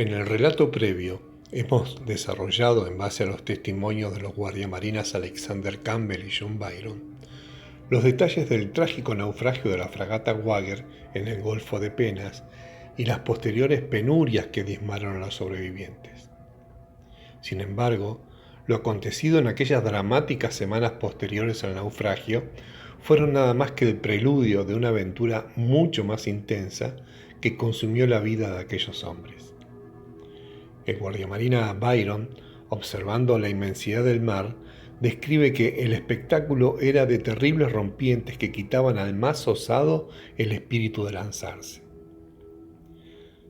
En el relato previo, hemos desarrollado, en base a los testimonios de los guardiamarinas Alexander Campbell y John Byron, los detalles del trágico naufragio de la fragata Wagger en el Golfo de Penas y las posteriores penurias que diezmaron a los sobrevivientes. Sin embargo, lo acontecido en aquellas dramáticas semanas posteriores al naufragio fueron nada más que el preludio de una aventura mucho más intensa que consumió la vida de aquellos hombres. El guardiamarina Byron, observando la inmensidad del mar, describe que el espectáculo era de terribles rompientes que quitaban al más osado el espíritu de lanzarse.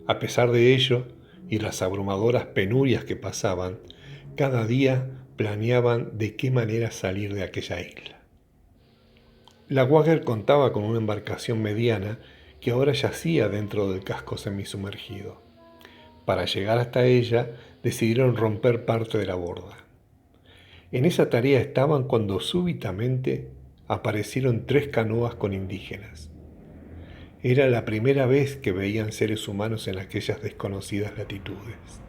A pesar de ello, y las abrumadoras penurias que pasaban, cada día planeaban de qué manera salir de aquella isla. La Wagger contaba con una embarcación mediana que ahora yacía dentro del casco semisumergido. Para llegar hasta ella, decidieron romper parte de la borda. En esa tarea estaban cuando súbitamente aparecieron 3 canoas con indígenas. Era la primera vez que veían seres humanos en aquellas desconocidas latitudes.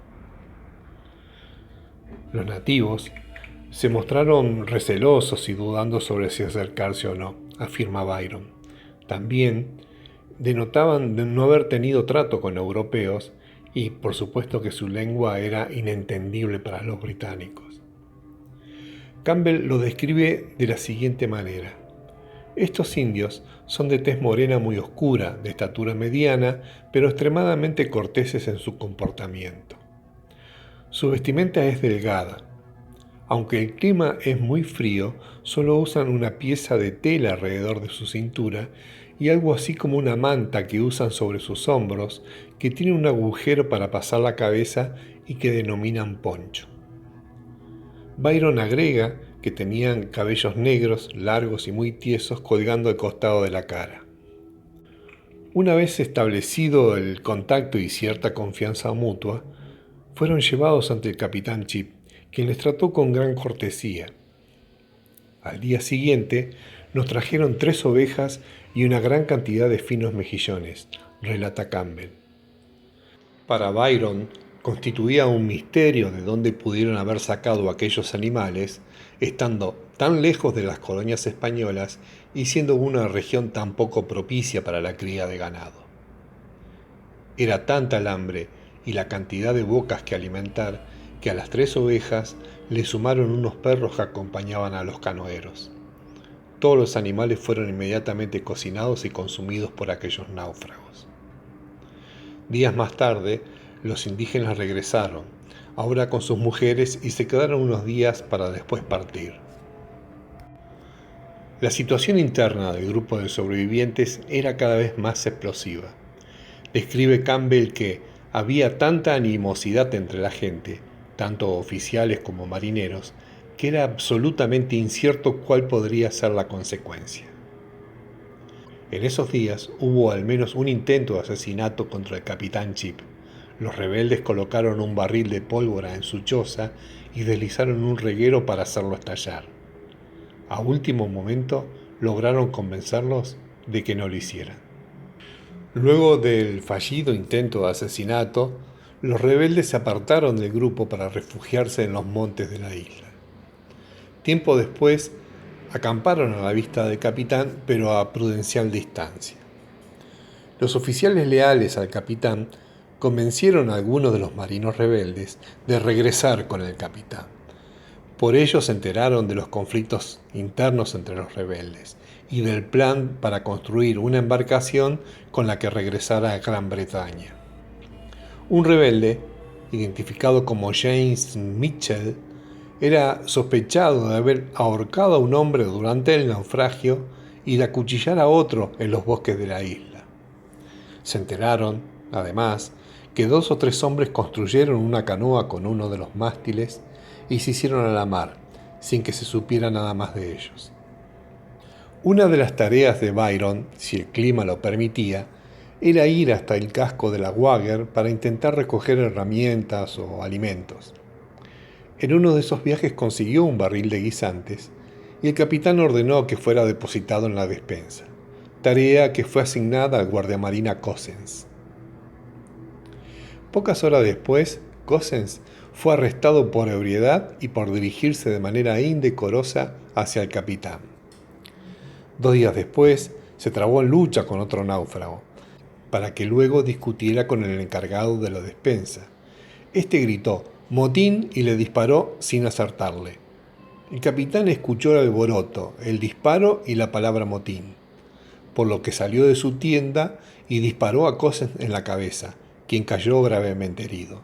Los nativos se mostraron recelosos y dudando sobre si acercarse o no, afirma Byron. También denotaban de no haber tenido trato con europeos y por supuesto que su lengua era inentendible para los británicos. Campbell lo describe de la siguiente manera. Estos indios son de tez morena muy oscura, de estatura mediana, pero extremadamente corteses en su comportamiento. Su vestimenta es delgada. Aunque el clima es muy frío, solo usan una pieza de tela alrededor de su cintura y algo así como una manta que usan sobre sus hombros, que tiene un agujero para pasar la cabeza y que denominan poncho. Byron agrega que tenían cabellos negros, largos y muy tiesos colgando al costado de la cara. Una vez establecido el contacto y cierta confianza mutua, fueron llevados ante el capitán Chip, quien les trató con gran cortesía. Al día siguiente nos trajeron 3 ovejas y una gran cantidad de finos mejillones, relata Campbell. Para Byron constituía un misterio de dónde pudieron haber sacado aquellos animales, estando tan lejos de las colonias españolas y siendo una región tan poco propicia para la cría de ganado. Era tanta el hambre y la cantidad de bocas que alimentar que a las 3 ovejas le sumaron unos perros que acompañaban a los canoeros. Todos los animales fueron inmediatamente cocinados y consumidos por aquellos náufragos. Días más tarde, los indígenas regresaron, ahora con sus mujeres, y se quedaron unos días para después partir. La situación interna del grupo de sobrevivientes era cada vez más explosiva. Describe Campbell que había tanta animosidad entre la gente, tanto oficiales como marineros, que era absolutamente incierto cuál podría ser la consecuencia. En esos días hubo al menos un intento de asesinato contra el capitán Chip. Los rebeldes colocaron un barril de pólvora en su choza y deslizaron un reguero para hacerlo estallar. A último momento lograron convencerlos de que no lo hicieran. Luego del fallido intento de asesinato, los rebeldes se apartaron del grupo para refugiarse en los montes de la isla. Tiempo después, acamparon a la vista del capitán, pero a prudencial distancia. Los oficiales leales al capitán convencieron a algunos de los marinos rebeldes de regresar con el capitán. Por ello se enteraron de los conflictos internos entre los rebeldes y del plan para construir una embarcación con la que regresar a Gran Bretaña. Un rebelde, identificado como James Mitchell, era sospechado de haber ahorcado a un hombre durante el naufragio y de acuchillar a otro en los bosques de la isla. Se enteraron, además, que 2 o 3 hombres construyeron una canoa con uno de los mástiles y se hicieron a la mar, sin que se supiera nada más de ellos. Una de las tareas de Byron, si el clima lo permitía, era ir hasta el casco de la Wagger para intentar recoger herramientas o alimentos. En uno de esos viajes consiguió un barril de guisantes y el capitán ordenó que fuera depositado en la despensa, tarea que fue asignada al guardiamarina Cossens. Pocas horas después, Cossens fue arrestado por ebriedad y por dirigirse de manera indecorosa hacia el capitán. 2 días después, se trabó en lucha con otro náufrago, para que luego discutiera con el encargado de la despensa. Este gritó «motín» y le disparó sin acertarle. El capitán escuchó el alboroto, el disparo y la palabra motín, por lo que salió de su tienda y disparó a Cossens en la cabeza, quien cayó gravemente herido.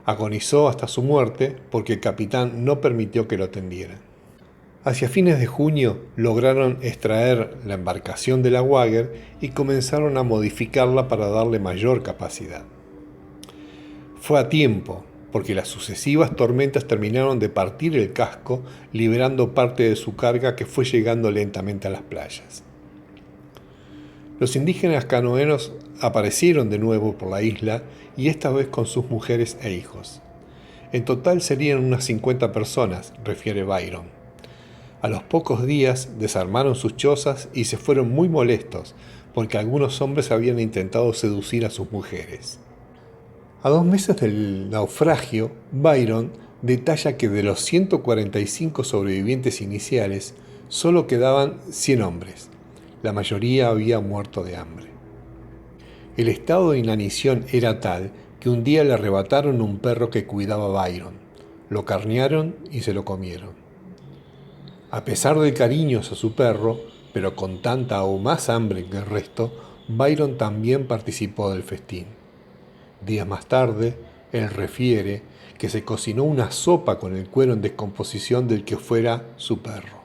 Agonizó hasta su muerte porque el capitán no permitió que lo atendieran. Hacia fines de junio lograron extraer la embarcación de la Wagger y comenzaron a modificarla para darle mayor capacidad. Fue a tiempo, porque las sucesivas tormentas terminaron de partir el casco, liberando parte de su carga que fue llegando lentamente a las playas. Los indígenas canoeros aparecieron de nuevo por la isla y esta vez con sus mujeres e hijos. En total serían unas 50 personas, refiere Byron. A los pocos días desarmaron sus chozas y se fueron muy molestos porque algunos hombres habían intentado seducir a sus mujeres. A 2 meses del naufragio, Byron detalla que de los 145 sobrevivientes iniciales solo quedaban 100 hombres. La mayoría había muerto de hambre. El estado de inanición era tal que un día le arrebataron un perro que cuidaba a Byron. Lo carnearon y se lo comieron. A pesar del cariño hacia su perro, pero con tanta o más hambre que el resto, Byron también participó del festín. Días más tarde, él refiere que se cocinó una sopa con el cuero en descomposición del que fuera su perro.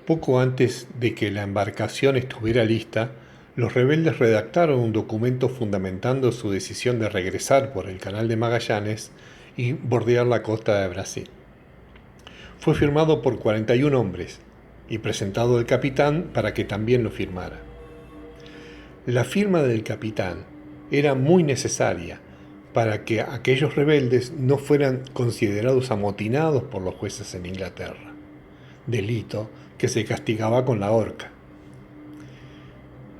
Poco antes de que la embarcación estuviera lista, los rebeldes redactaron un documento fundamentando su decisión de regresar por el Canal de Magallanes y bordear la costa de Brasil. Fue firmado por 41 hombres y presentado al capitán para que también lo firmara. La firma del capitán era muy necesaria para que aquellos rebeldes no fueran considerados amotinados por los jueces en Inglaterra, delito que se castigaba con la horca.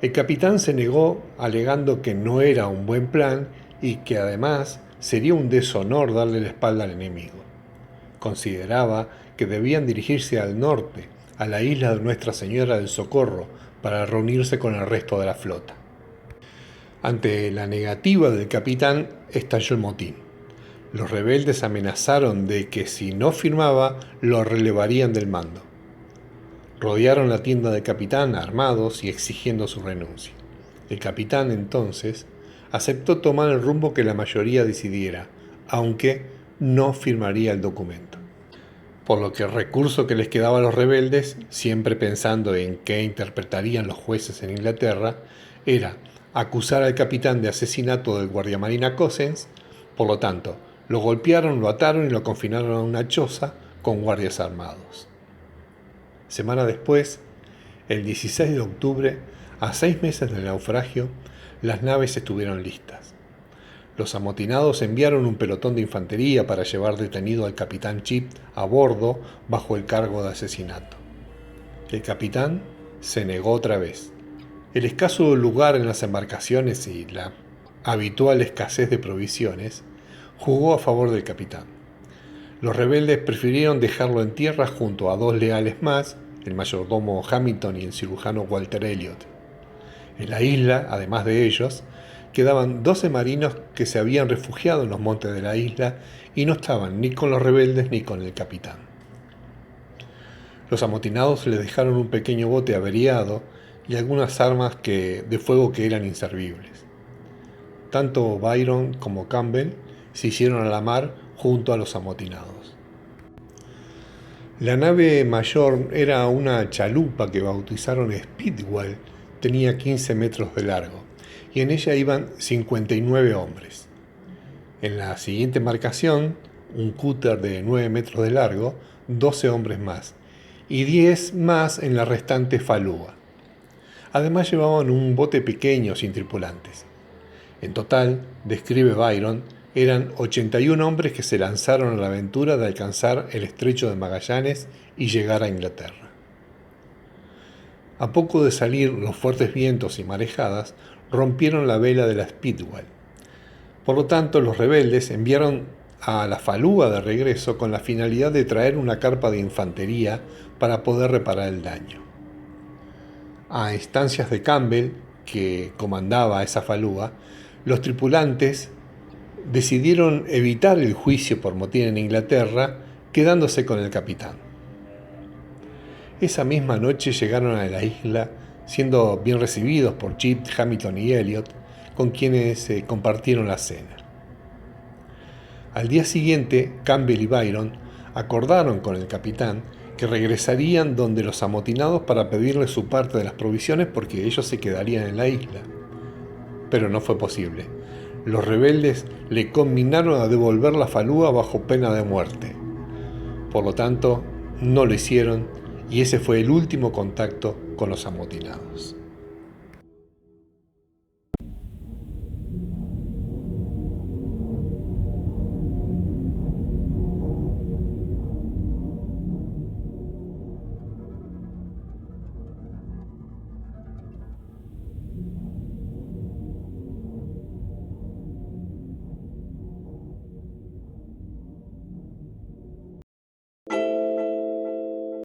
El capitán se negó alegando que no era un buen plan y que además sería un deshonor darle la espalda al enemigo. Consideraba que debían dirigirse al norte, a la isla de Nuestra Señora del Socorro, para reunirse con el resto de la flota. Ante la negativa del capitán, estalló el motín. Los rebeldes amenazaron de que si no firmaba, lo relevarían del mando. Rodearon la tienda del capitán armados y exigiendo su renuncia. El capitán, entonces, aceptó tomar el rumbo que la mayoría decidiera, aunque no firmaría el documento. Por lo que el recurso que les quedaba a los rebeldes, siempre pensando en qué interpretarían los jueces en Inglaterra, era acusar al capitán de asesinato del guardiamarina Cossens. Por lo tanto, lo golpearon, lo ataron y lo confinaron a una choza con guardias armados. Semana después, el 16 de octubre, a 6 meses del naufragio, las naves estuvieron listas. Los amotinados enviaron un pelotón de infantería para llevar detenido al capitán Chip a bordo bajo el cargo de asesinato. El capitán se negó otra vez. El escaso lugar en las embarcaciones y la habitual escasez de provisiones jugó a favor del capitán. Los rebeldes prefirieron dejarlo en tierra junto a 2 leales más, el mayordomo Hamilton y el cirujano Walter Elliot. En la isla, además de ellos, quedaban 12 marinos que se habían refugiado en los montes de la isla y no estaban ni con los rebeldes ni con el capitán. Los amotinados les dejaron un pequeño bote averiado y algunas armas de fuego que eran inservibles. Tanto Byron como Campbell se hicieron a la mar junto a los amotinados. La nave mayor era una chalupa que bautizaron Speedwell, tenía 15 metros de largo, y en ella iban 59 hombres. En la siguiente embarcación, un cúter de 9 metros de largo, 12 hombres más, y 10 más en la restante falúa. Además llevaban un bote pequeño sin tripulantes. En total, describe Byron, eran 81 hombres que se lanzaron a la aventura de alcanzar el estrecho de Magallanes y llegar a Inglaterra. A poco de salir los fuertes vientos y marejadas, rompieron la vela de la Speedwell. Por lo tanto, los rebeldes enviaron a la falúa de regreso con la finalidad de traer una carpa de infantería para poder reparar el daño. A instancias de Campbell, que comandaba esa falúa, los tripulantes decidieron evitar el juicio por motín en Inglaterra, quedándose con el capitán. Esa misma noche llegaron a la isla, siendo bien recibidos por Chip, Hamilton y Elliot, con quienes compartieron la cena. Al día siguiente, Campbell y Byron acordaron con el capitán que regresarían donde los amotinados para pedirle su parte de las provisiones porque ellos se quedarían en la isla. Pero no fue posible. Los rebeldes le conminaron a devolver la falúa bajo pena de muerte. Por lo tanto, no lo hicieron y ese fue el último contacto con los amotinados.